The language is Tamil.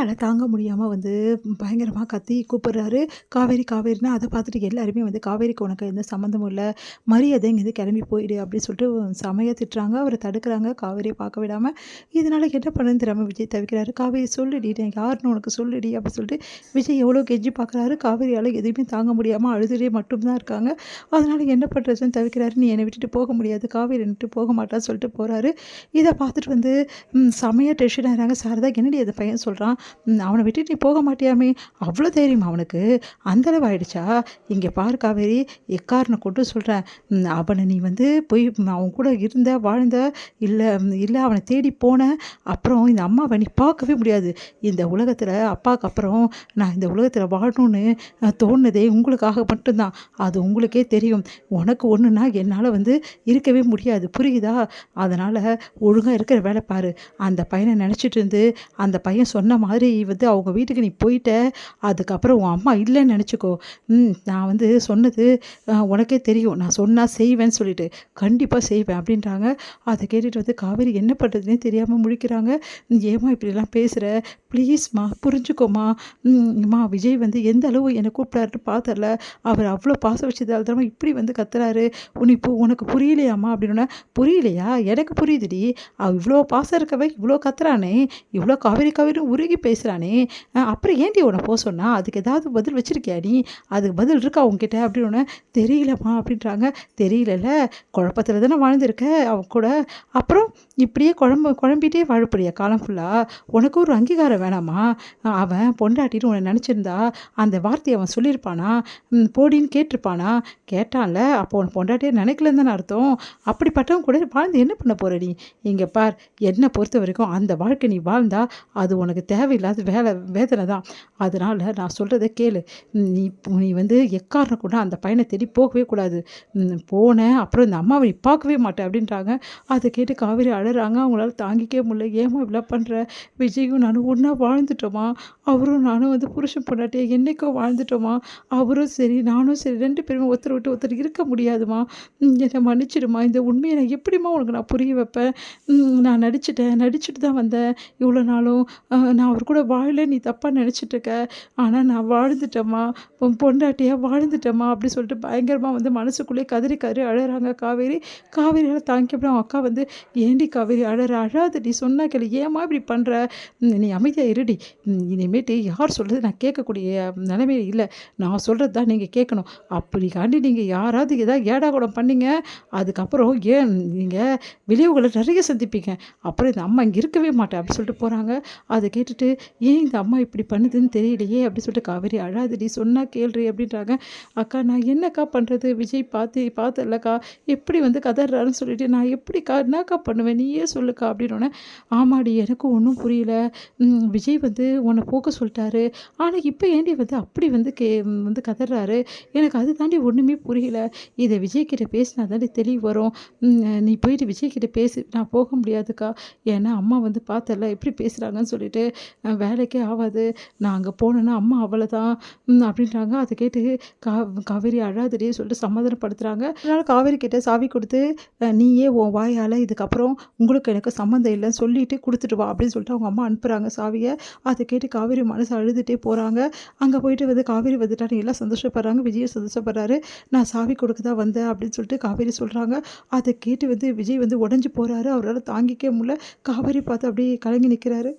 விஜயால தாங்க முடியாம பயங்கரமா கத்தி கூப்பிடுறாரு. காவேரி காவேரின்னு. அத பார்த்துட்டு எல்லாருமே காவேரிக்கு உனக்கு எந்த சம்மந்தமும் இல்ல. மரியாதை இங்கேருந்து கிளம்பி போயிடு அப்படின்னு சொல்லிட்டு செமையா திட்டுறாங்க. அவர தடுக்குறாங்க. காவேரிய பார்க்க விடாம. இதனால என்ன பண்ணுன்னு தெரியாம விஜய் தவிக்கிறாரு. காவேரி சொல்லுடி நான் யாருன்னு உனக்கு சொல்லுடி அப்படின்னு சொல்லிட்டு விஜய் எவ்வளோ கெஞ்சி பார்க்குறாரு. காவேரியால எதுவுமே தாங்க முடியாம அழுதுட்டே மட்டும் தான் இருக்காங்க. அதனால என்ன பண்ணுறதுன்னு தவிக்கிறாரு. நீ என்னை விட்டுட்டு போக முடியாது. காவேரி என்னை விட்டு போக மாட்டான்னு சொல்லிட்டு போறாரு. இத பார்த்துட்டு செமையா டென்ஷன் ஆகுறாங்க. சாரதா என்னடி அந்த பையன் சொல்கிறான், அவனை விட்டுட்டு நீ போக மாட்டியாமே, அவ்வளோ தைரியமா அவனுக்கு, அந்தளவு ஆயிடுச்சா? இங்கே பாரு காவேரி, எக்காரனை கொண்டு சொல்கிறேன், அவனை நீ போய் அவன் கூட இருந்த வாழ்ந்த இல்லை இல்லை அவனை தேடி போன அப்புறம் இந்த அம்மாவை நீ பார்க்கவே முடியாது. இந்த உலகத்தில் அப்பாவுக்கு அப்புறம் நான் இந்த உலகத்தில் வாழணும்னு தோணுனதே உங்களுக்காக மட்டும்தான். அது உங்களுக்கே தெரியும். உனக்கு ஒன்றுனா என்னால் இருக்கவே முடியாது, புரியுதா? அதனால் ஒழுங்காக இருக்கிற வேலை பாரு. அந்த பையனை நினச்சிட்டு இருந்து அந்த பையன் சொன்ன மாதிரி அவங்க வீட்டுக்கு நீ போயிட்ட, அதுக்கப்புறம் உன் அம்மா இல்லைன்னு நினச்சிக்கோ. நான் சொன்னது உனக்கே தெரியும், நான் சொன்னால் செய்வேன்னு சொல்லிட்டு, கண்டிப்பாக செய்வேன் அப்படின்றாங்க. அதை கேட்டுட்டு காவேரி என்ன பண்ணுறதுனே தெரியாமல் முழிக்கிறாங்க. ஏம்மா இப்படிலாம் பேசுகிற, ப்ளீஸ்மா புரிஞ்சுக்கோமா. அம்மா விஜய் எந்த அளவு என்னை கூப்பிட்டாருன்னு பார்த்தரல, அவர் அவ்வளோ பாசம் வச்சதால் தான் இப்படி கத்துறாரு. இப்போ உனக்கு புரியலையாம்மா அப்படின்னா, புரியலையா? எனக்கு புரியுதுடி. இவ்வளோ பாசம் இருக்கவே இவ்வளோ கத்துறானே, இவ்வளோ காவேரி காவேரின்னு உருகி பேசுகிறானே, அப்புறம் ஏன்டி உன்னை போக சொன்னா? அதுக்கு ஏதாவது பதில் வச்சுருக்கியா நீ? அதுக்கு பதில் இருக்கா உங்ககிட்ட அப்படின்னு? தெரியலம்மா அப்படின்றாங்க. தெரியலல்ல, குழப்பத்தில் தானே வாழ்ந்துருக்க அவன் கூட, அப்புறம் இப்படியே குழம்பிட்டே வாழப்படியா காலம் ஃபுல்லாக? உனக்கு ஒரு அங்கீகாரம் வேணாமா? அவன் பொண்டாட்டின்னு உன்னை நினச்சிருந்தா அந்த வார்த்தையை அவன் சொல்லியிருப்பானா? போடின்னு கேட்டிருப்பானா? கேட்டான்ல, அப்போ உன் பொண்டாட்டியே நினைக்கலன்னு தானே அர்த்தம். அப்படிப்பட்டவன் கூட வாழ்ந்து என்ன பண்ண போகிற நீ? இங்கே பார், என்னை பொறுத்த வரைக்கும் அந்த வாழ்க்கை நீ வாழ்ந்தா அது உனக்கு தேவையில்லாத வேதனை தான். அதனால் நான் சொல்கிறத கேளு. நீ நீ எக்காரணம் கூட அந்த பையனை தேடி போகவே கூடாது. போனேன் அப்புறம் இந்த அம்மாவை நீ பார்க்கவே மாட்டேன் அப்படின்றாங்க. அதை கேட்டு காவேரி அழறாங்க. அவங்களால தாங்கிக்கவே முடியல. ஏமா இப்படிலாம் பண்ணுற? விஜயும் நானும் ஒன்றா வாழ்ந்துட்டோமா? அவரும் நானும் புருஷன் பொண்டாட்டியை என்றைக்கோ வாழ்ந்துட்டோமா? அவரும் சரி நானும் சரி, 2 பேருமே ஒருத்தர் விட்டு ஒருத்தர் இருக்க முடியாதுமா. என்னை மன்னிச்சிடுமா. இந்த உண்மையை நான் எப்படிமா உனக்கு நான் புரிய வைப்பேன்? நான் நடிச்சுட்டு தான் வந்தேன் இவ்வளோ நாளும். நான் அவர் கூட வாழல, நீ தப்பாக நினச்சிட்ருக்க. ஆனால் நான் வாழ்ந்துட்டேம்மா, பொண்டாட்டியாக வாழ்ந்துட்டேம்மா அப்படி சொல்லிட்டு பயங்கரமாக மனசுக்குள்ளே கதறி கதறி அழறாங்க காவேரி. காவேரியால் தாங்கிக்க அவங்க அக்கா ஏண்டி காவேரி அழாதடி, சொன்னா கேளு, ஏம்மா இப்படி பண்ணுற? நீ அமைதியாக இருடி. இனிமேட்டு யார் சொல்கிறது நான் கேட்கக்கூடிய நிலைமையில் இல்லை. நான் சொல்கிறது தான் நீங்கள் கேட்கணும். அப்படிக்காண்டி நீங்கள் யாராவது ஏதாவது ஏடாகுடம் பண்ணீங்க, அதுக்கப்புறம் ஏன் நீங்கள் விளைவுகளை நிறைய சந்திப்பீங்க. அப்புறம் இந்த அம்மா இங்கே இருக்கவே மாட்டேன் அப்படி சொல்லிட்டு போகிறாங்க. அதை கேட்டுட்டு ஏன் இந்த அம்மா இப்படி பண்ணுதுன்னு தெரியலையே அப்படி சொல்லிட்டு காவேரி அழாதடி, சொன்னால் கேள்றி அப்படின்றாங்க. அக்கா நான் என்னக்கா பண்ணுறது? விஜய் பார்த்தல்லக்கா எப்படி கதறாருன்னு சொல்லிட்டு நான் எப்படிக்கா என்னக்கா பண்ணுவேன், நீயே சொல்லுக்கா அப்படின்னோடனே, ஆமாடி எனக்கும் ஒன்றும் புரியல. விஜய் உன்னை போக்க சொல்லிட்டாரு, ஆனால் இப்போ ஏண்டி அப்படி கதறாரு, எனக்கு அது தாண்டி ஒன்றுமே புரியல. இதை விஜய்கிட்ட பேசினா தாண்டி தெளிவு வரும். நீ போயிட்டு விஜய்கிட்ட பேசு. நான் போக முடியாதுக்கா, ஏன்னா அம்மா பார்த்தல எப்படி பேசுகிறாங்கன்னு சொல்லிட்டு வேலைக்கே ஆகாது. நான் அங்கே போனேன்னா அம்மா அவ்வளோதான் அப்படின்றாங்க. அதை கேட்டு காவேரி அழாதடியே சொல்லிட்டு சமாதானப்படுத்துகிறாங்க. அதனால் காவேரி கிட்ட சாவி கொடுத்து நீயே உன் வாயால் இதுக்கப்புறம் உங்களுக்கு எனக்கு சம்மந்தம் இல்லைன்னு சொல்லிட்டு கொடுத்துட்டு வா அப்படின்னு சொல்லிட்டு அவங்க அம்மா அனுப்புகிறாங்க சாவியை. அதை கேட்டு காவேரி மனசு அழுதுகிட்டே போகிறாங்க. அங்கே போயிட்டு காவேரி வந்துட்டாங்க, எல்லாம் சந்தோஷப்படுறாங்க. விஜயும் சந்தோஷப்படுறாரு. நான் சாவி கொடுக்க தான் வந்தேன் அப்படின்னு சொல்லிட்டு காவேரி சொல்கிறாங்க. அதை கேட்டு விஜய் உடஞ்சி போகிறாரு. அவரால் தாங்கிக்க முடியல. காவேரி பார்த்து அப்படியே கலங்கி நிற்கிறாரு.